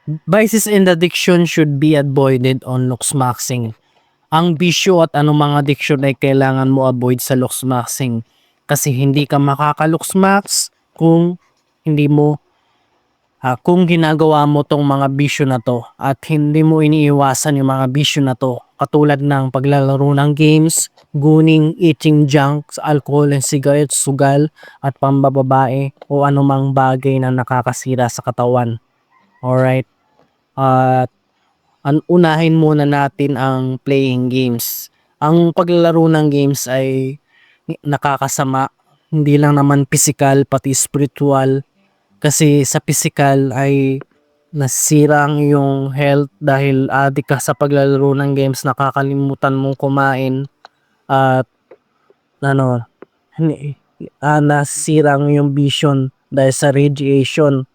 Vices and addiction should be avoided on luksmaxing. Ang bisyo at anumang addiction ay kailangan mo avoid sa luksmaxing. Kasi hindi ka makakaluksmax kung hindi mo kung ginagawa mo tong mga bisyo na to at hindi mo iniiwasan yung mga bisyo na to katulad ng paglalaro ng games, guning, eating junk, alcohol and cigarettes, sugal at pambababae o anumang bagay na nakakasira sa katawan. Alright? At unahin muna natin ang playing games. Ang paglalaro ng games ay nakakasama, hindi lang naman physical pati spiritual. Kasi sa physical ay nasisira ang iyong health dahil addict ka sa paglalaro ng games, nakakalimutan mong kumain at ano, nasisira ang iyong vision dahil sa radiation.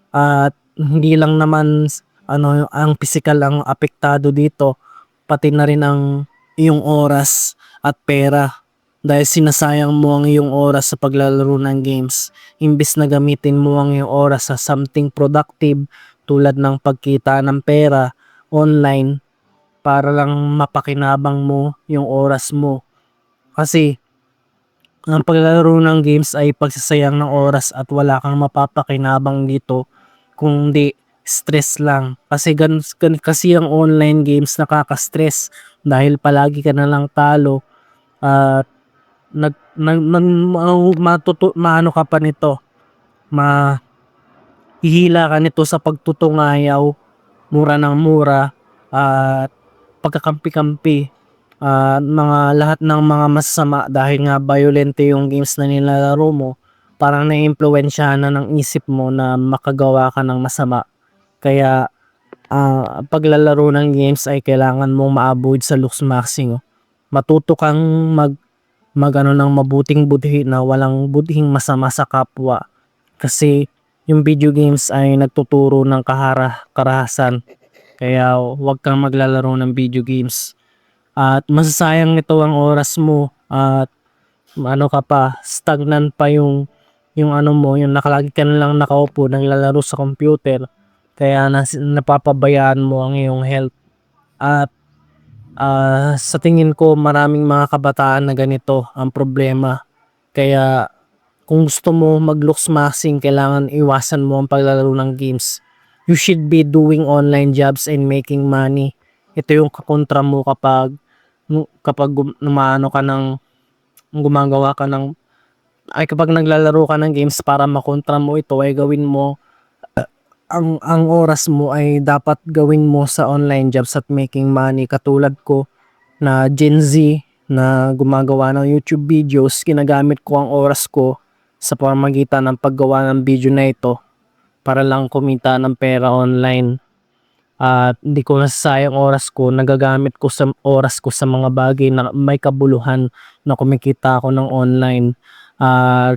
At hindi lang naman ang physical ang apektado dito, pati na rin ang iyong oras at pera dahil sinasayang mo ang iyong oras sa paglalaro ng games imbis na gamitin mo ang iyong oras sa something productive tulad ng pagkita ng pera online para lang mapakinabang mo yung oras mo. Kasi ang paglalaro ng games ay pagsasayang ng oras at wala kang mapapakinabang dito kundi stress lang. Kasi kasi ang online games nakaka-stress dahil palagi ka na lang talo at maano ka pa nito, mahihila ka nito sa pagtutungayaw, mura ng mura at pagkakampi-kampi mga lahat ng mga masasama dahil nga violente yung games na nilalaro mo, parang naiimpluwensyahan na ng isip mo na makagawa ka ng masama. Kaya paglalaro ng games ay kailangan mong ma-avoid sa luksmaxing. Matuto kang mag ng mabuting budhi na walang budhing masama sa kapwa. Kasi yung video games ay nagtuturo ng karahasan. Kaya huwag kang maglalaro ng video games. At masasayang nito ang oras mo at ka pa, stagnant pa yung yung nakalagi ka na lang nakaupo naglalaro sa computer. Kaya napapabayaan mo ang iyong health. At sa tingin ko maraming mga kabataan na ganito ang problema. Kaya kung gusto mo mag-luksmaxing, kailangan iwasan mo ang paglalaro ng games. You should be doing online jobs and making money. Ito yung kakontra mo kapag gumagawa ka ng kapag naglalaro ka ng games para makontra mo ito ay gawin mo ang oras mo ay dapat gawin mo sa online jobs at making money katulad ko na Gen Z na gumagawa ng YouTube videos. Ginagamit ko ang oras ko sa pamamagitan ng paggawa ng video na ito para lang kumita ng pera online. At hindi ko nasasayang oras ko, nagagamit ko sa oras ko sa mga bagay na may kabuluhan na kumikita ako ng online.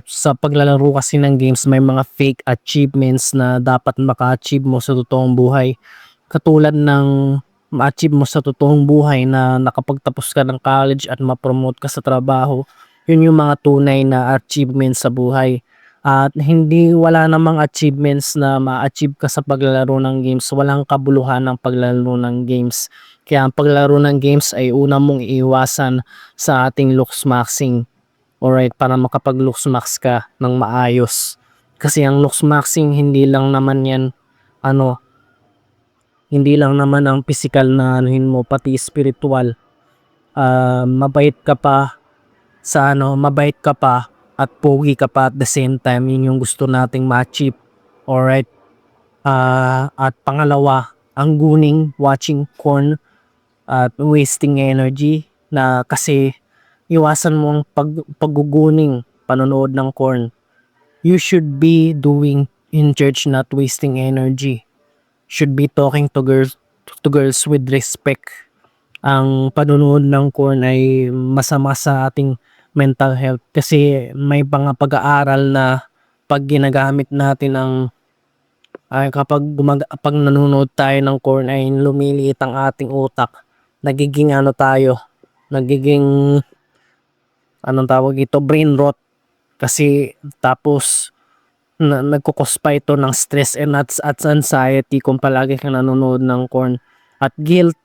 Sa paglalaro kasi ng games may mga fake achievements na dapat maka-achieve mo sa totoong buhay. Katulad ng ma-achieve mo sa totoong buhay na nakapagtapos ka ng college at ma-promote ka sa trabaho. Yun yung mga tunay na achievements sa buhay. At wala namang achievements na ma-achieve ka sa paglalaro ng games. Walang kabuluhan ng paglalaro ng games. Kaya ang paglalaro ng games ay una mong iiwasan sa ating luksmaxing. Alright, para makapag-luksmax ka ng maayos. Kasi ang luksmaxing hindi lang naman yan hindi lang naman ang physical na anuhin mo, pati spiritual. Mabait ka pa mabait ka pa at pogi ka pa at the same time. Yun yung gusto nating ma-achieve. Alright. At pangalawa, ang guning, watching porn at wasting energy na kasi iwasan mo ang pagguguning, panonood ng porn. You should be doing in church, not wasting energy. Should be talking to girls with respect. Ang panonood ng porn ay masama sa ating mental health kasi may mga pag-aaral na pag ginagamit natin pag nanonood tayo ng porn ay lumiliit ang ating utak. Nagiging anong tawag ito, brain rot. Kasi tapos na nagko-cause pa ito ng stress and at anxiety kung palagi kang nanonood ng corn, at guilt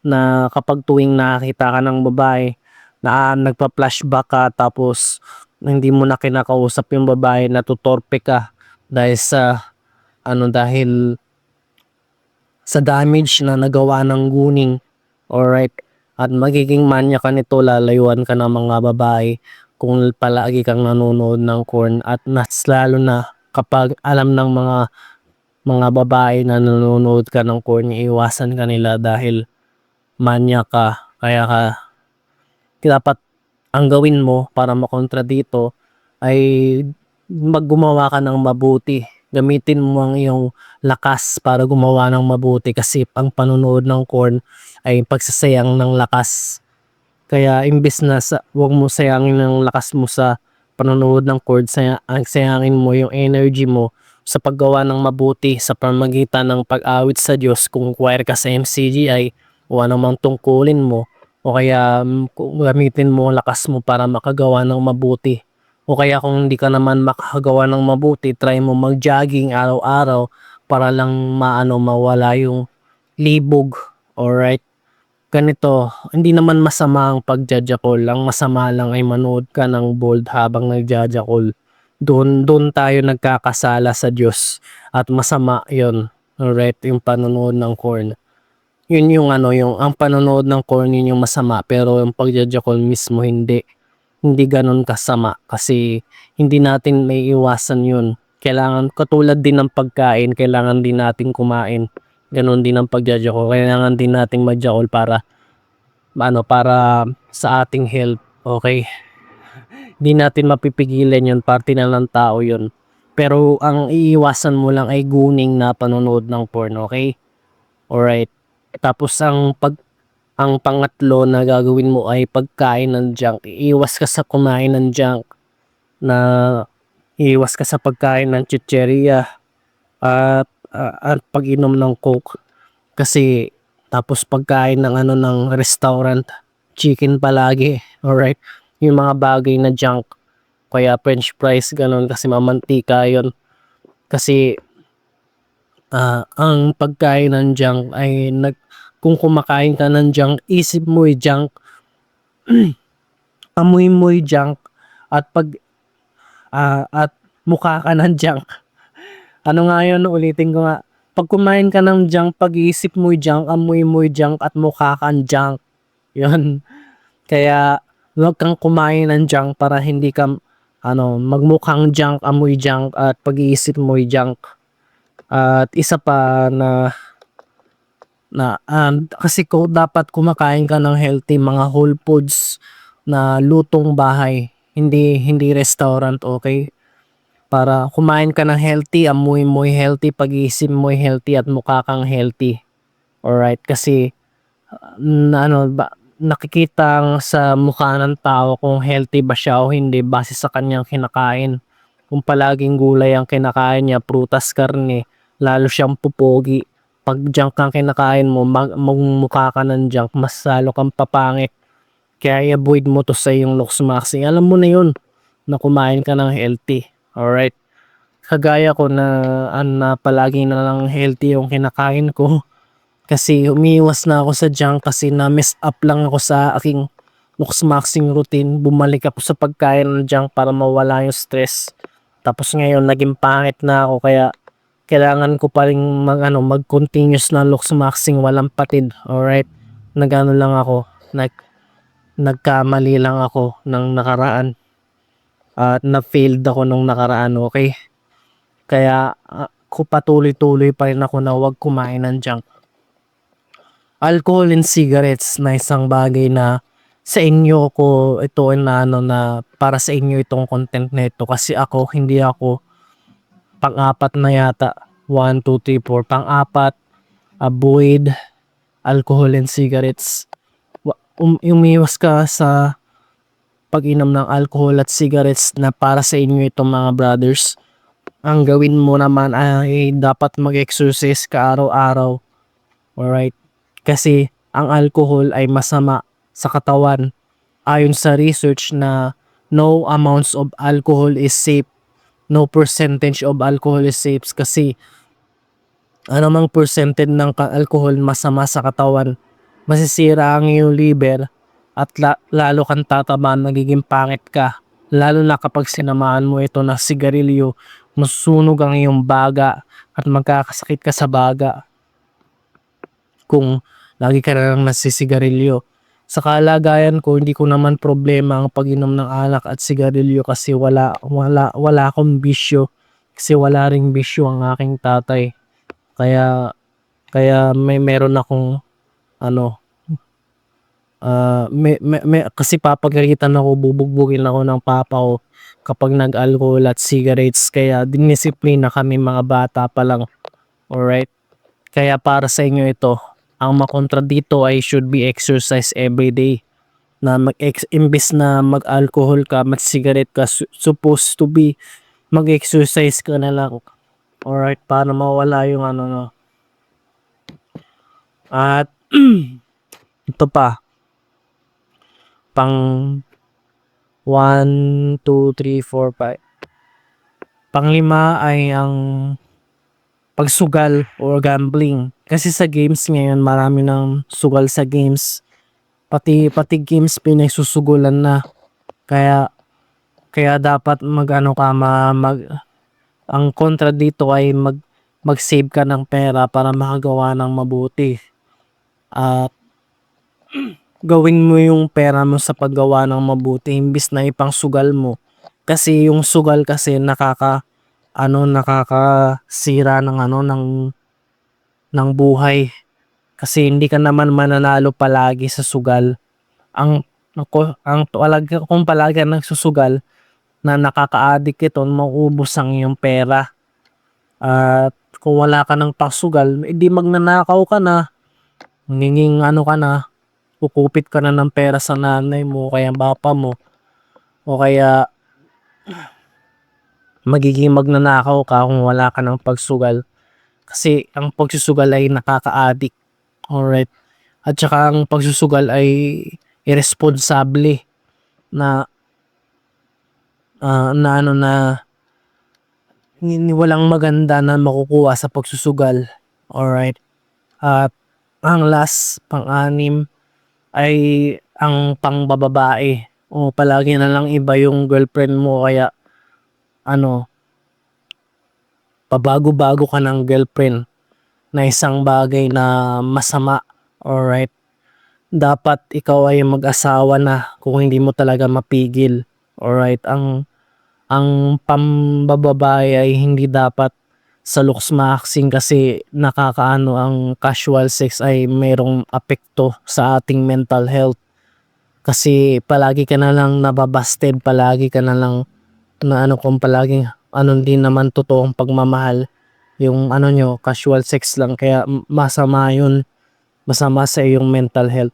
na kapag tuwing nakakita ka ng babae na nagpa-flashback ka, tapos hindi mo na kinakausap yung babae, natutorpe ka dahil sa dahil sa damage na nagawa ng guning. Alright, at magiging manya ka nito, lalayuan ka ng mga babae kung palagi kang nanonood ng corn, at mas lalo na kapag alam ng mga babae na nanonood ka ng corn, iiwasan ka nila dahil manya ka. Kaya dapat ang gawin mo para makontra dito ay gumawa ka ng mabuti. Gamitin mo ang iyong lakas para gumawa ng mabuti, kasi ang panonood ng corn ay pagsasayang ng lakas. Kaya imbes na wag mo sayangin ang lakas mo sa panonood ng corn, sayangin mo yung energy mo sa paggawa ng mabuti sa pamamagitan ng pag-awit sa Diyos, kung choir ka sa MCGI o anumang tungkulin mo, o kaya gamitin mo ang lakas mo para makagawa ng mabuti. O kaya kung hindi ka naman makakagawa ng mabuti, try mo mag-jogging araw-araw para lang mawala yung libog. Alright? Ganito, hindi naman masama ang pagjajakol. Ang masama lang ay manood ka ng bold habang nagjajakol. Doon tayo nagkakasala sa Diyos at masama 'yon. Alright, yung panonood ng corn. Yun yung yung ang panonood ng corn, yun yung masama, pero yung pagjajakol mismo hindi. Hindi gano'n kasama, kasi hindi natin maiiwasan yun. Kailangan, katulad din ng pagkain, kailangan din nating kumain. Gano'n din ang pagjajakol. Kailangan din nating magjakol para para sa ating health, okay? Hindi natin mapipigilan yun, parte na ng tao yun. Pero ang iiwasan mo lang ay guning na panonood ng porn, okay? Alright. Tapos ang pangatlo na gagawin mo ay pagkain ng junk. Iiwas ka sa kumain ng junk, na iiwas ka sa pagkain ng chicheria at pag-inom ng coke. Kasi tapos pagkain ng ng restaurant, chicken palagi, alright? Yung mga bagay na junk, kaya french fries, ganun, kasi mamantika yon. Kasi ang pagkain ng junk ay kung kumakain ka ng junk, isip mo junk, amoy mo junk, at at mukha ka ng junk. Ano nga yun, ulitin ko nga. Pag kumain ka ng junk, pag-iisip mo junk, amoy mo junk, at mukha kang junk. Yun. Kaya huwag kang kumain ng junk para hindi ka magmukhang junk, amoy junk, at pag-iisip mo junk. At isa pa kasi dapat kumakain ka ng healthy, mga whole foods na lutong bahay, hindi restaurant, okay? Para kumain ka ng healthy, amoy mo healthy, pag-iisip mo healthy, at mukha kang healthy. Alright, kasi nakikita sa mukha ng tao kung healthy ba siya o hindi base sa kanyang kinakain. Kung palaging gulay ang kinakain niya, prutas, karne, lalo siyang pupogi. Pag junk kang kinakain mo, magmukha ka ng junk, mas lalo kang papangit. Kaya avoid mo to sa iyong looks maxing. Alam mo na yun, na kumain ka ng healthy. Alright? Kagaya ko na palagi na lang healthy yung kinakain ko. Kasi umiiwas na ako sa junk, kasi na-mess up lang ako sa aking looks maxing routine. Bumalik ako sa pagkain ng junk para mawala yung stress. Tapos ngayon naging pangit na ako, kaya kailangan ko pa rin mag-continuous na looks maxing walang patid. Alright? Lang ako. Nagkamali lang ako ng nakaraan. At na-failed ako nung nakaraan, okay? Kaya patuloy-tuloy pa rin ako na huwag kumain ng junk. Alcohol and cigarettes na isang bagay na sa inyo ko ito na para sa inyo itong content na ito, kasi hindi ako pang-apat na yata. 1, 2, 3, 4. Pang-apat, avoid alcohol and cigarettes. Umiwas ka sa pag-inom ng alcohol at cigarettes na para sa inyo itong mga brothers. Ang gawin mo naman ay dapat mag-exercise ka araw-araw. Alright? Kasi ang alcohol ay masama sa katawan. Ayon sa research na no amounts of alcohol is safe no percentage of alcohol is safe kasi anumang percentage ng alcohol masama sa katawan, masisira ang iyong liver at lalo kang tataba, magiging pangit ka. Lalo na kapag sinamahan mo ito ng sigarilyo, masusunog ang iyong baga at magkakasakit ka sa baga kung lagi ka na lang nagsisigarilyo. Sa kalagayan ko, hindi ko naman problema ang pag-inom ng alak at sigarilyo kasi wala akong bisyo. Kasi wala ring bisyo ang aking tatay. Kaya kaya meron akong ano, kasi papagalitan ako, bubugbugin ako ng papa ko kapag nag-alcohol at cigarettes. Kaya dinisiplina kami mga bata pa lang. Alright? Kaya para sa inyo ito, ang makontra dito ay should be exercise every day. Na imbes na mag-alcohol ka, mag-cigarette ka, supposed to be mag-exercise ka na lang. Alright? Para mawala yung ano no. At ito pa, pang 1, 2, 3, 4, 5. Panglima ay ang pagsugal or gambling. Kasi sa games ngayon, marami ng sugal sa games. Pati games pinagsusugulan na. Kaya kaya dapat ang kontra dito ay mag-save ka ng pera para makagawa ng mabuti. At gawin mo yung pera mo sa paggawa ng mabuti imbis na ipang sugal mo. Kasi yung sugal kasi nakakasira ng buhay. Kasi hindi ka naman mananalo palagi sa sugal. Kung palagi ka nagsusugal na nakaka-addict ito, maubos ang iyong pera. At kung wala ka ng pasugal, edi magnanakaw ka na. Nginging ka na, kukupit ka na ng pera sa nanay mo, kaya papa mo, o kaya magiging magnanakaw ka kung wala ka ng pagsugal. Kasi ang pagsusugal ay nakaka-addict. Alright. At saka ang pagsusugal ay irresponsable na walang maganda na makukuha sa pagsusugal. Alright. At ang last, pang-anim, ay ang pangbababae. O palagi na lang iba yung girlfriend mo, kaya pabago-bago ka ng girlfriend na isang bagay na masama. Alright. Dapat ikaw ay mag-asawa na kung hindi mo talaga mapigil. Alright. Ang pambababae ay hindi dapat sa looks maxing kasi ang casual sex ay mayroong apekto sa ating mental health. Kasi palagi ka na lang nababasted, palagi ka na lang kung palaging din naman totoong pagmamahal. Yung nyo, casual sex lang, kaya masama yun, masama sa iyong mental health.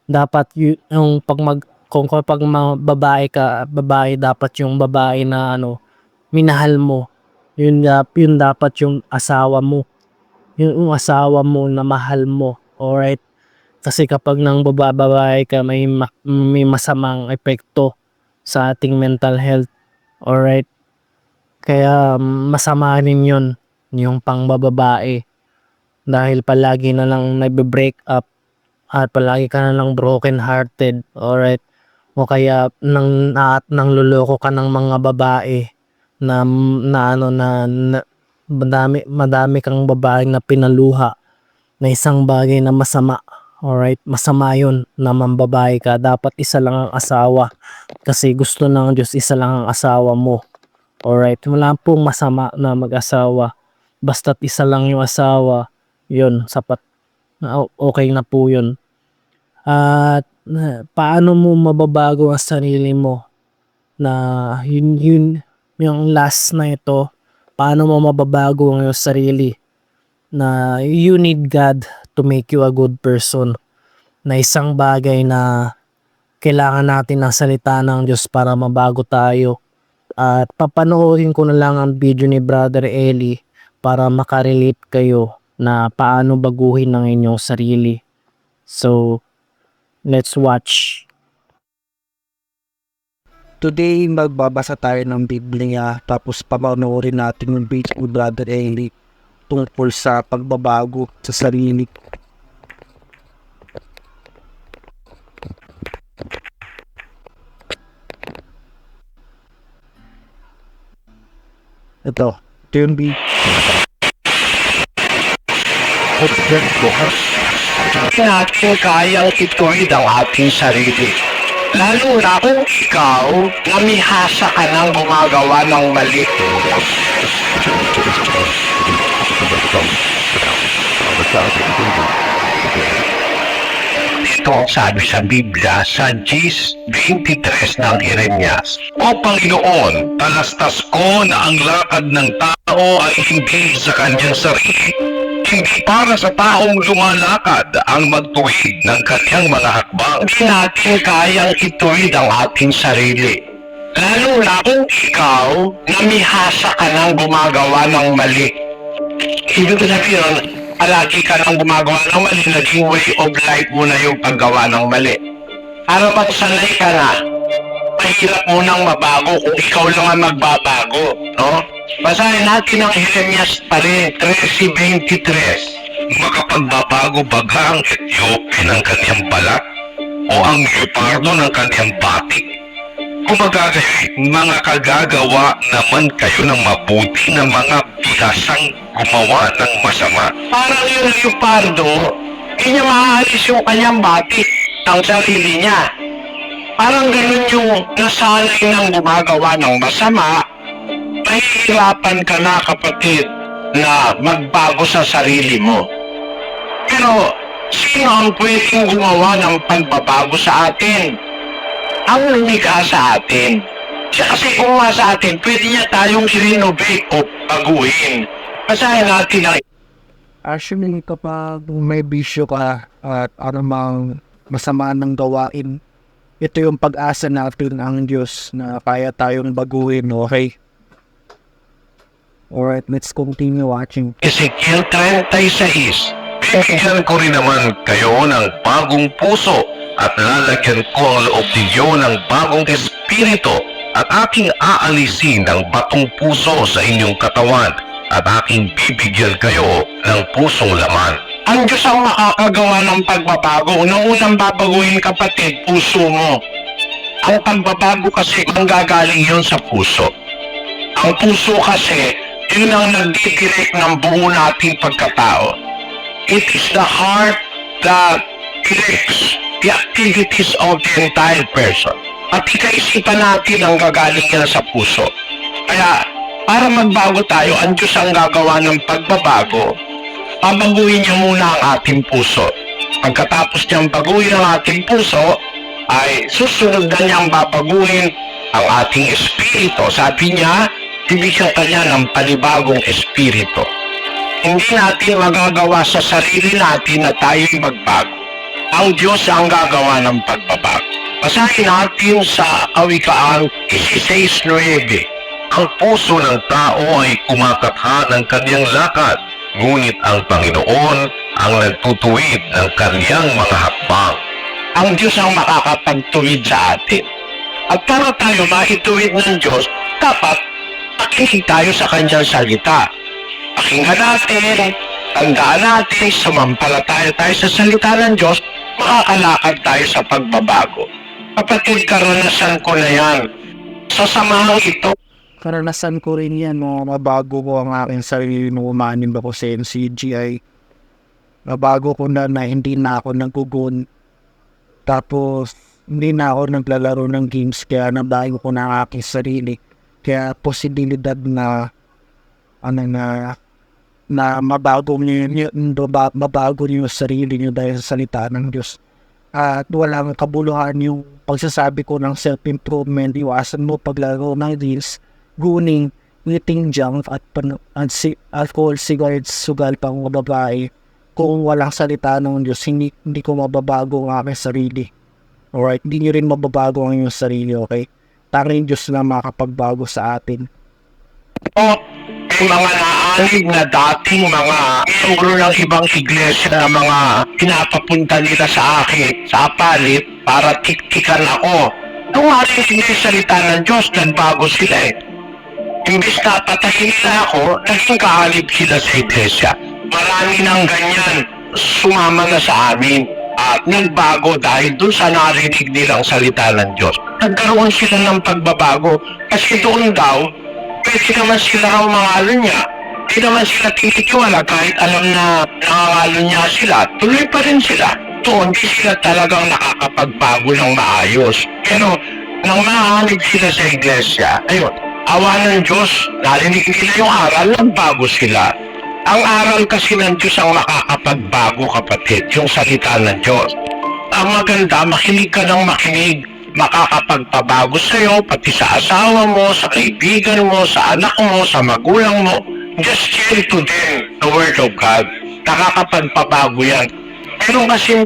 Dapat yung kung kapag babae ka, babae, dapat yung babae na minahal mo. Yun dapat yung asawa mo. Yung asawa mo na mahal mo. Alright? Kasi kapag nang babae ka, may masamang epekto sa ating mental health. Alright? Kaya masama rin yun, yung pangbababae. Dahil palagi na lang nagbe-break up at palagi ka na lang broken hearted. Alright? O kaya nang luloko ka ng mga babae na madami kang babaeng na pinaluha na isang bagay na masama. Alright, masama yun na mambabae ka. Dapat isa lang ang asawa kasi gusto ng Diyos isa lang ang asawa mo. Alright, wala pong masama na mag-asawa, basta't isa lang yung asawa, yun sapat, okay na po yun. At paano mo mababago ang sarili mo na yung last na ito, paano mo mababago ang iyong sarili na you need God to make you a good person, na isang bagay na kailangan natin ng salita ng Diyos para mabago tayo. At papanoorin ko na lang ang video ni Brother Eli para makarelate kayo na paano baguhin ang inyong sarili. So, let's watch. Today, magbabasa tayo ng Biblia, tapos papanoorin natin yung video ni Brother Eli tungkol sa pagbabago sa sarili. Ito yung video. Natin kayang ituwid ang ating sarili. Lalo na kung ikaw, namihasa ka ng gumagawa ng mali. Ito ang sabi sa Biblia sa Gs 23 ng Jeremias. O Panginoon, talastas ko na ang lakad ng tao ay hindi sa kanyang sarili. Hindi para sa taong lumalakad ang magtuwid ng kanyang mga hakbang. Hindi natin kayang ituwid ang ating sarili. Lalo na kung ikaw, namihasa ka ng gumagawa ng mali. Ibig sabihin, palagi ka nang gumagawa ng mali, naging way of life mo na yung paggawa ng mali. Para pag sanay ka na, mahirap mo nang mabago kung ikaw lang ang magbabago, no? Basahin natin ang Jeremias pa rin, 13:23. Makapagbabago baga ang Ethiopia ng kanyang balat o ang leopardo ng kanyang batik? Kumbaga, mga kagagawa naman kayo ng mabuti na mga bihasang gumawa ng masama. Parang yung leopardo, hindi niya maaalis yung kanyang batik ng sarili niya. Parang ganun yung nasanay ng gumagawa ng masama, mahihirapan ka na, kapatid, na magbago sa sarili mo. Pero sino ang pwedeng gumawa ng pagbabago sa atin? Ang lumikha sa atin. Siya kasi gumawa sa atin, pwede niya tayong i-renovate o baguhin. Basahin natin ang... Actually, kapag may bisyo ka at anumang masama ng gawain, ito yung pag-asa natin ang Diyos na kaya tayong baguhin, okay? Alright, let's continue watching. Ezekiel 36. Bibigyan ko rin naman kayo ng bagong puso at lalagyan ko ang loob ninyo ng bagong espiritu at aking aalisin ng batong puso sa inyong katawan at aking bibigyan kayo ng pusong laman. Ang Diyos ang makakagawa ng pagbabago. Unang babaguhin, kapatid, puso mo. Ang pagbabago kasi ang gagaling yun sa puso. Ang puso kasi, yun ang nagdidirect ng buo nating pagkatao. It is the heart that directs the activities of the entire person. At ikaisipan natin ang gagaling yan sa puso. Kaya, para magbago tayo, ang Diyos ang gagawa ng pagbabago. Pabaguhin niya muna ang ating puso. Pagkatapos niyang baguhin ang ating puso, ay susunod na niyang babaguhin ang ating espiritu. Sabi niya, bibigyan ka niya ng panibagong espiritu. Hindi natin magagawa sa sarili natin na tayo'y magbago. Ang Diyos ang gagawa ng pagbabago. Basahin natin sa Kawikaan 16:9. Ang puso ng tao ay kumakatha ng kanyang lakad, ngunit ang Panginoon ang nagtutuwid ng kanyang mga hakbang. Ang Diyos ang makakapagtuwid sa atin. At para tayo maituwid ng Diyos, dapat makinig tayo sa kanyang salita. Pakinggan natin, tandaan natin, sumampalataya tayo sa salita ng Diyos, makakalakad tayo sa pagbabago. Kapatid, karanasan ko na yan. Sa samahang ito, Karanasan ko rin yan, mabago ko ang aking sarili nung umanim ako sa NCGI. Mabago ko na hindi na ako nagkugun. Tapos, hindi na ako naglalaro ng games, kaya nabago ko na ang aking sarili. Kaya posibilidad na mabago niyo yung sarili niyo dahil sa salita ng Diyos. At walang kabuluhan yung pagsasabi ko ng self-improvement, iwasan mo paglaro ng games, guning, eating junk at alcohol, cigarettes, sugal pang mga babae. Kung walang salita ng Diyos, hindi ko mababago ang aking sarili. Alright, hindi nyo rin mababago ang inyong sarili, okay? Tanging Diyos na makapagbago sa atin. may mga naalig na dating mga miyembro ng ibang iglesia na mga pinapapunta nila sa akin sa palit para tiktikan ako Nung marinig nila yung salita ng Diyos, nagbago sila eh. Imbis na patayin nila ako, naging kahalip sila sa iglesia. Marami ng ganyan, sumama na sa amin at nagbago dahil dun sa narinig nilang salita ng Diyos. Nagkaroon sila ng pagbabago kasi doon daw, pwede naman sila ang mangalo niya. Hindi naman sila tinitiwala kahit alam na nangangalo niya sila. Tuloy pa rin sila. Doon, di sila talagang nakakapagbago ng maayos. Pero, nang mahanib sila sa iglesia, ayun, awa ng Diyos, narinig nila yung aral, nagbago sila. Ang aral kasi ng Diyos ang makakapagbago, kapatid, yung salita ng Diyos. Ang maganda, makinig ka ng makinig. Makakapagpabago sa'yo, pati sa asawa mo, sa kaibigan mo, sa anak mo, sa magulang mo. Just share to them the Word of God. Nakakapagpabago yan. Pero kasi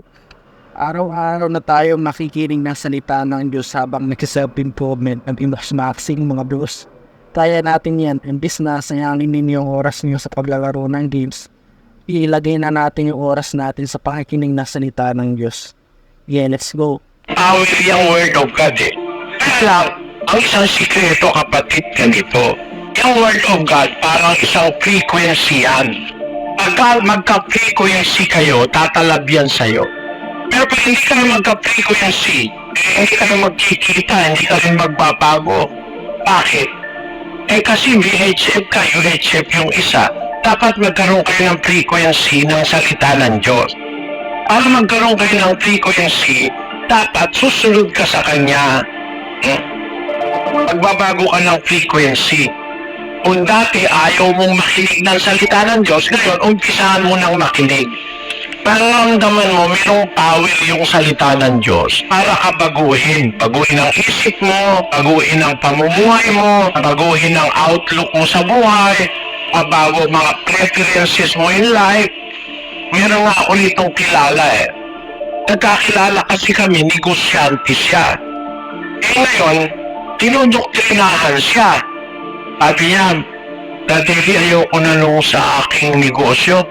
Araw-araw na tayo nakikinig ng salita ng Diyos habang nag-self-improvement at maxing mga bros. Kaya natin yan, imbis na sayangin ninyo yung oras niyo sa paglalaro ng games, ilagay na natin yung oras natin sa pakikinig ng salita ng Diyos. Yeah, let's go. awit yung Word of God eh. Kaya lang, ang isang sikreto, kapatid, ganito. Yung Word of God, parang isang frequency yan. Pagka magka-frequency kayo, tatalab yan sa'yo. Pero pag hindi ka na magka-frequency, hindi ka na magkikita, hindi ka rin magbabago. Bakit? Eh kasi VHF ka, UHF yung isa. Dapat magkaroon kayo ng frequency ng salita ng Diyos. Para magkaroon kayo ng frequency, dapat susunod ka sa Kanya. Magbabago ka ng frequency. Kung dati ayaw mong makinig ng salita ng Diyos, ngayon umpisahan mo nang makinig. Paramdaman mo, mayroong power yung salita ng Diyos para ka baguhin. Baguhin ang isip mo, baguhin ang pamumuhay mo, baguhin ang outlook mo sa buhay, mabago mga preferences mo in life. Meron nga ako nitong kilala eh. Nagkakilala kasi kami, negosyante siya. Eh ngayon, tinudoktrinahan siya. Sabi niya, dati ayoko na nung sa aking negosyo.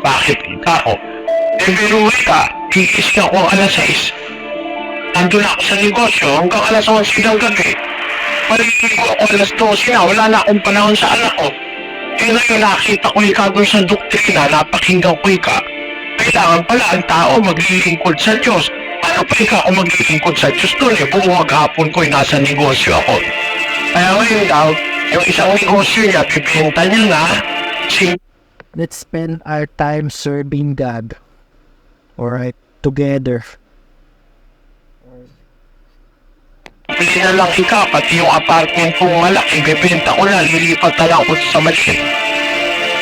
Bakit ako? Eh, pero ka, kikis ka ako alas 6. Nandun ako sa negosyo hanggang alas 11 ng gabi. Palilig ko ako alas 12 na, wala na akong panahon sa anak ko. Eh ngayon nakita ko ikaw dun sa doktrina, napakinggan ko ikaw. Kailangan pala ang tao maglilingkod sa Diyos. Paano pa ikaw maglilingkod sa Diyos doon? Eh, buong maghapon ko'y nasa negosyo ako. Kaya ngayon daw, yung isang negosyo niya, pipinta niya na, Let's spend our time serving God. Alright, together. Pili na lang ikaw, pati yung apartment kong malaki, bibenta ko na, lilipat na lang ako sa maliit.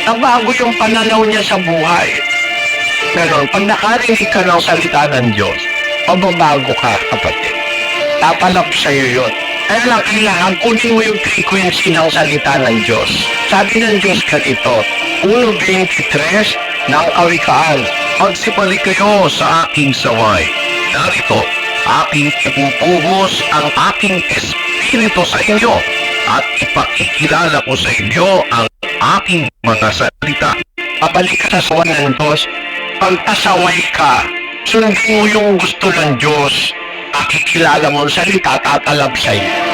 Nabago yung pananaw niya sa buhay. Pero pag nakarinig ka ng salita ng Diyos, mababago ka, kapatid. Tatalap sa'yo yun. Kaya lang kailangan kunin mo yung frequency ng salita ng Diyos. Sabi ng Diyos ganito, 1.23 ng Kawikaan, magsibalik kayo sa aking saway. Narito, aking ipupuhos ang aking espiritu sa inyo at ipakikilala ko sa inyo ang aking mga salita. Pabalik ka sa sawan ng Diyos, pagpasaway ka, sundin mo yung gusto ng Diyos, pakikilala mo ang salita, tatalab sa'yo.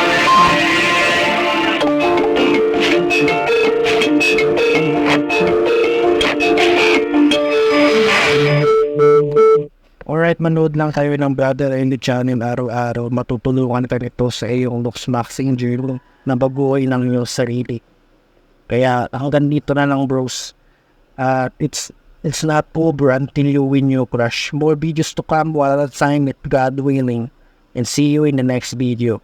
Alright, manood lang tayo ng Brother Andy channel araw-araw. Matutulungan ka nito sa iyong maxing journey na baguhin ng iyong sarili. Kaya hanggang dito na lang bros. It's not over until you win your crush. More videos to come while at time with God willing. And see you in the next video.